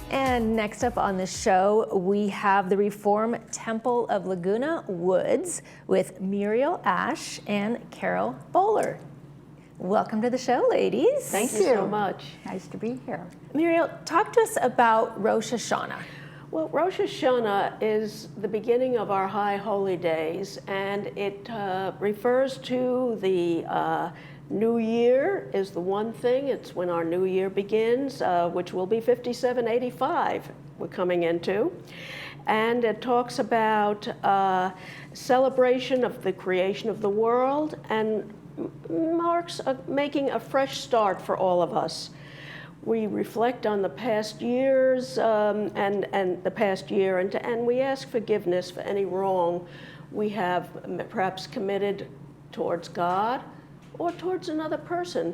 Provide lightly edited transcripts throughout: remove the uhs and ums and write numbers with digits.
And next up on the show, we have the Reform Temple of Laguna Woods with Muriel Ash and Carol Bowler. Welcome to the show, ladies. Thank you so much. Nice to be here. Muriel, talk to us about Rosh Hashanah. Well, Rosh Hashanah is the beginning of our high holy days, and it refers to the New Year is the one thing. It's when our new year begins, which will be 5785 we're coming into. And it talks about celebration of the creation of the world and marks making a fresh start for all of us. We reflect on the past years and the past year, and we ask forgiveness for any wrong we have perhaps committed towards God or towards another person.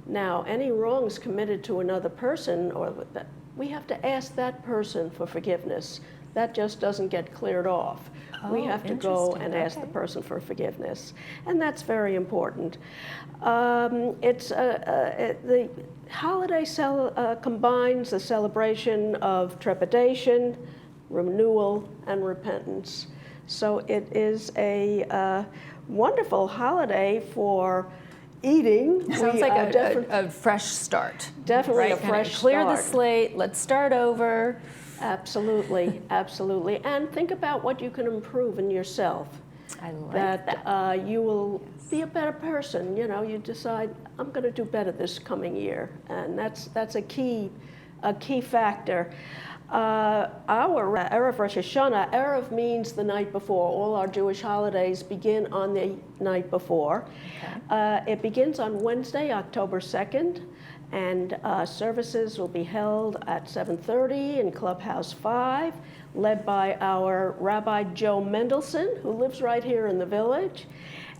Now, any wrongs committed to another person, we have to ask that person for forgiveness. That just doesn't get cleared off. We have to go and ask the person for forgiveness, and that's very important. The holiday combines the celebration of trepidation, renewal, and repentance. So it is a wonderful holiday for eating. Sounds like a fresh start. Definitely right? a fresh start. Clear the slate, let's start over. Absolutely, absolutely. And think about what you can improve in yourself. I like that. You will be a better person. You know, you decide, I'm going to do better this coming year. And that's a key factor. Our Erev Rosh Hashanah, Erev means the night before. All our Jewish holidays begin on the night before. Okay. It begins on Wednesday, October 2nd, and services will be held at 7:30 in Clubhouse 5, led by our Rabbi Joe Mendelson, who lives right here in the village,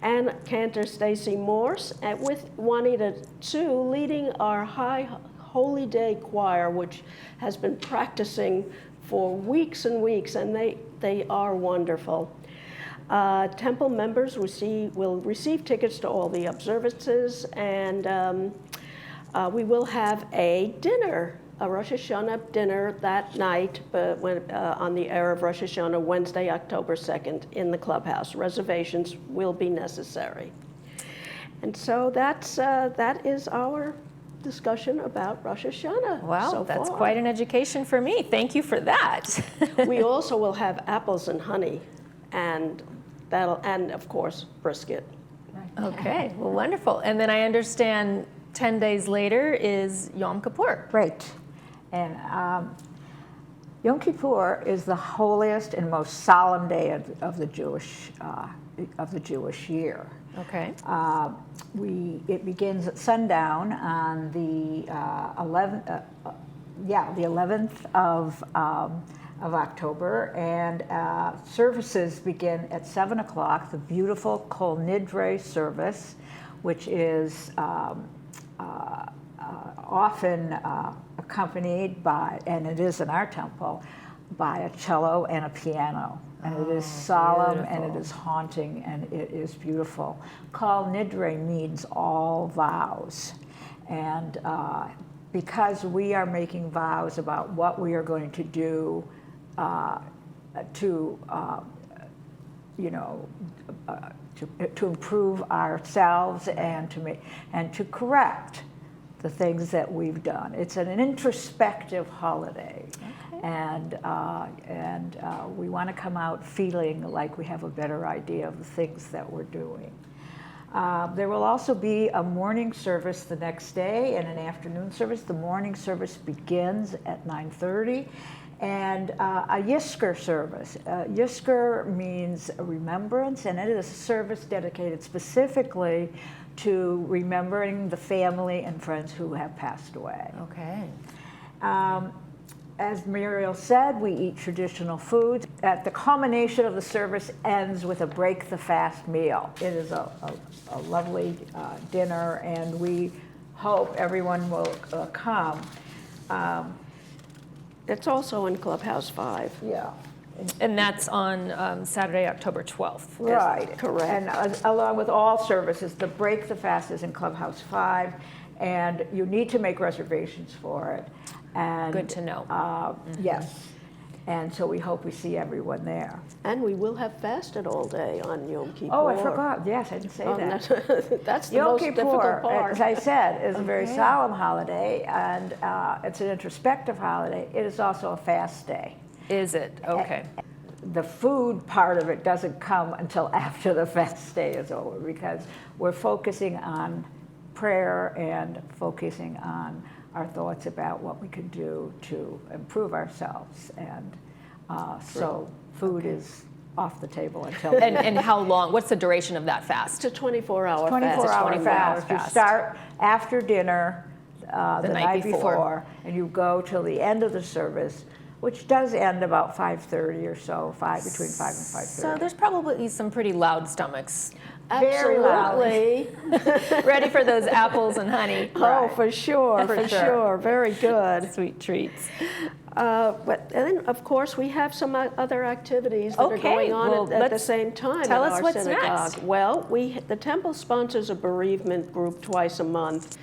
and Cantor Stacy Morse, with Juanita Tzu leading our High Holy Day choir, which has been practicing for weeks and weeks, and they are wonderful. Temple members will receive tickets to all the observances, and we will have a dinner, a Rosh Hashanah dinner that night on the Erev Rosh Hashanah, Wednesday, October 2nd, in the clubhouse. Reservations will be necessary. And so that is our discussion about Rosh Hashanah. Wow, that's quite an education for me. Thank you for that. We also will have apples and honey, and of course brisket. Okay, well, wonderful. And then I understand 10 days later is Yom Kippur. Right. And Yom Kippur is the holiest and most solemn day of the Jewish year. Okay. It begins at sundown on the 11th of October, and services begin at 7 o'clock. The beautiful Kol Nidre service, which is often accompanied by, and it is in our temple, by a cello and a piano. And it is solemn, beautiful. And it is haunting, and it is beautiful. Kol Nidre means all vows. And because we are making vows about what we are going to do to improve ourselves and to correct the things that we've done. It's an introspective holiday. Okay. And we want to come out feeling like we have a better idea of the things that we're doing. There will also be a morning service the next day and an afternoon service. The morning service begins at 9:30, and a Yizkor service. Yizkor means a remembrance, and it is a service dedicated specifically to remembering the family and friends who have passed away. Okay. As Muriel said, we eat traditional foods. The culmination of the service ends with a break the fast meal. It is a lovely dinner, and we hope everyone will come. It's also in Clubhouse 5. Yeah. And that's on Saturday, October 12th. Right. Correct. And along with all services, the break the fast is in Clubhouse 5, and you need to make reservations for it. And Good to know. Yes, and so we hope we see everyone there. And we will have fasted all day on Yom Kippur. Oh, I forgot. Yes, I didn't say that. That's the Yom most Kippur, difficult part. as I said, is a very Okay. solemn holiday, and it's an introspective holiday. It is also a fast day. Is it? Okay. The food part of it doesn't come until after the fast day is over, because we're focusing on prayer and focusing on our thoughts about what we can do to improve ourselves. And so food is off the table until And how long? What's the duration of that fast? It's a 24-hour 24-hour 24-hour fast. You fast. start after dinner the night night before, and you go till the end of the service, which does end about 5:30 or so, between 5 and 5:30. So there's probably some pretty loud stomachs Very loud. Absolutely. ready for those apples and honey. Oh, for sure, For for sure. sure. Very good. Sweet treats. But then, of course, we have some other activities that are Okay, going on well, at the let's same time tell at us our what's synagogue. next. Well, the temple sponsors a bereavement group twice a month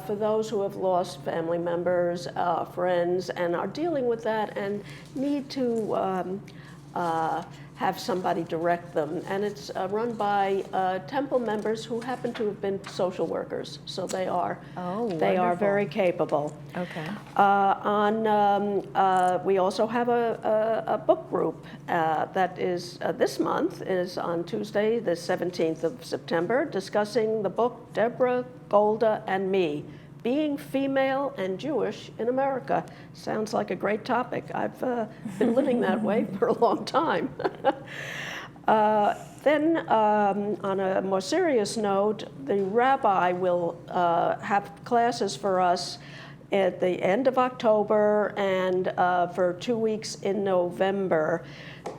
for those who have lost family members, friends, and are dealing with that and need to have somebody direct them. And it's run by temple members who happen to have been social workers, so they are wonderful. very capable. Okay. We also have a book group that is this month is on Tuesday, the 17th of September, discussing the book Deborah, Golda, and Me, Being Female and Jewish in America. Sounds like a great topic. I've been living that way for a long time. Then, on a more serious note, the rabbi will have classes for us at the end of October and for 2 weeks in November.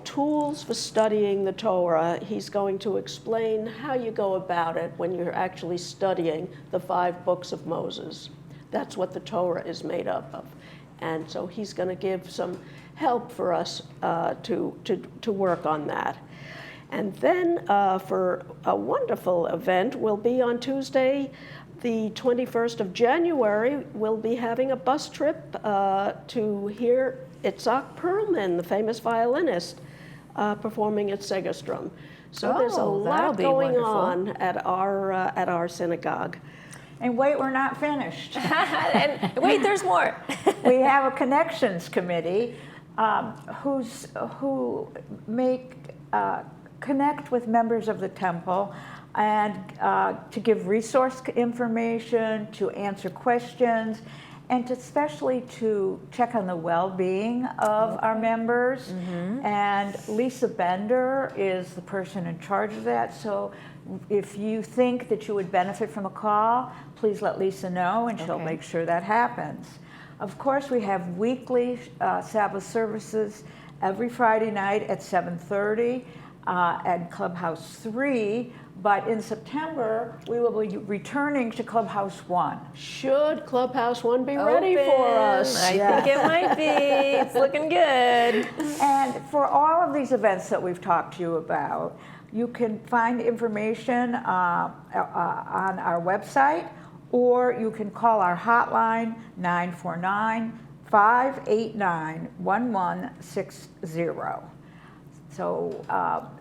Tools for studying the Torah. He's going to explain how you go about it when you're actually studying the 5 books of Moses. That's what the Torah is made up of. And so he's going to give some help for us to work on that. And then for a wonderful event, we'll be on Tuesday, the 21st of January, we'll be having a bus trip to hear Itzhak Perlman, the famous violinist, performing at Segerstrom. So there's a that'll lot be going wonderful. on at our synagogue. And wait, we're not finished. And wait, there's more. We have a connections committee who connect with members of the temple and to give resource information, to answer questions, and especially to check on the well-being of our members. And Lisa Bender is the person in charge of that. So if you think that you would benefit from a call, please let Lisa know, and she'll Okay. make sure that happens. Of course, we have weekly Sabbath services every Friday night at 7:30 at Clubhouse 3. But in September, we will be returning to Clubhouse 1. Should Clubhouse 1 be ready for us? I think it might be. It's looking good. And for all of these events that we've talked to you about, you can find information on our website, or you can call our hotline, 949-589-1160. So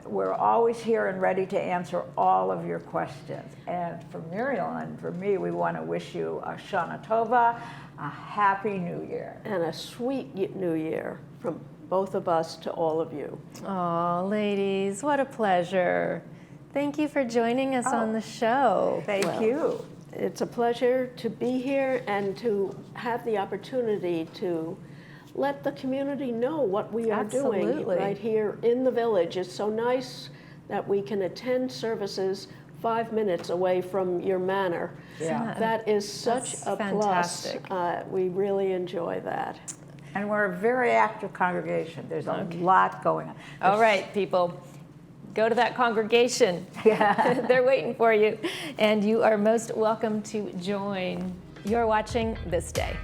we're always here and ready to answer all of your questions. And for Muriel and for me, we want to wish you a Shana Tova, a Happy New Year. And a sweet New Year from both of us to all of you. Oh, ladies, what a pleasure. Thank you for joining us on the show. Thank you. It's a pleasure to be here and to have the opportunity to let the community know what we are doing Absolutely. right here in the village. It's so nice that we can attend services 5 minutes away from your manor. Yeah. That is such That's a fantastic. plus. We really enjoy that. And we're a very active congregation. There's a lot going on. All right, people, go to that congregation. They're waiting for you. And you are most welcome to join. You're watching This Day.